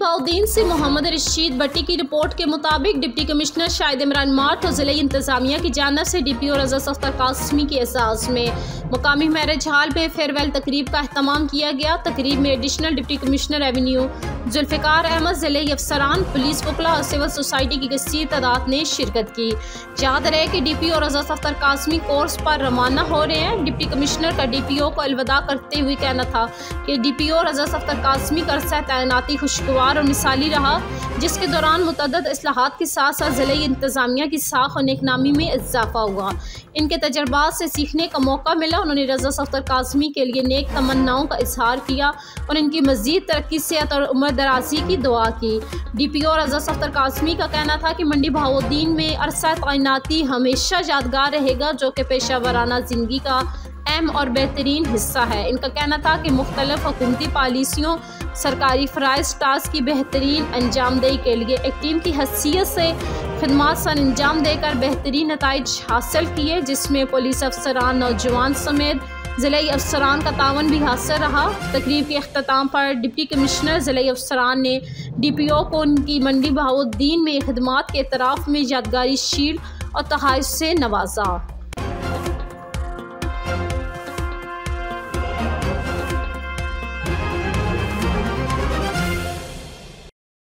बहाउद्दीन से मोहम्मद रशीद भट्टी की रिपोर्ट के मुताबिक डिप्टी कमिश्नर शाहिद इमरान माठ और ज़िला इंतज़ामिया की जानिब से DPO रज़ा सफ्तर कासमी के एजाज़ में मुकामी मैरिज हॉल में फेयरवेल तकरीब का अहतमाम किया गया। तकरीब में additional deputy commissioner revenue Zulfikar Ahmed, ज़िले अफसरान, पुलिस वकला और सिविल सोसाइटी की कसीर तादाद ने शिरकत की। याद रहे कि DPO रज़ा सफ्तर कासमी कोर्स पर रवाना हो रहे हैं। डिप्टी कमिश्नर का DPO को अलविदा करते हुए कहना था कि DPO रज़ा सफ्तर कासमी का अरसा तैनाती खुशगवार और मिसाली रहा, जिसके दौरान मुतअद्दिद इस्लाहात के साथ साथ ज़िले इंतज़ामिया की साख और नेकनामी में इजाफा हुआ। इनके तजर्बात से सीखने का मौका मिला। उन्होंने रज़ा सफ्तर कासमी के लिए नेक तमन्नाओं का इजहार किया और इनकी मज़ीद तरक्की, सेहत और उम्र दराजी की दुआ की। DPO रज़ा सफ्तर कासमी का कहना था कि मंडी बहाउद्दीन में अरसा तैनाती हमेशा यादगार रहेगा, जो कि पेशा वराना ज़िंदगी का अहम और बेहतरीन हिस्सा है। इनका कहना था कि मुख्तलिफ हुकूमती पॉलिसियों, सरकारी फ़राइज़ टास्क की बेहतरीन अंजामदेही के लिए एक टीम की हैसियत से खिदमात सर अंजाम देकर बेहतरीन नताइज हासिल किए, जिसमें पुलिस अफसरान, नौजवान समेत ज़िले अफसरान का तावन भी हासिल रहा। तकरीब के अख्ताम पर डिप्टी कमिश्नर ज़िले अफसरान ने DPO को उनकी मंडी बहाउद्दीन में खिदमात के एतराफ़ में यादगारी शील्ड और तोहफ़े से नवाजा।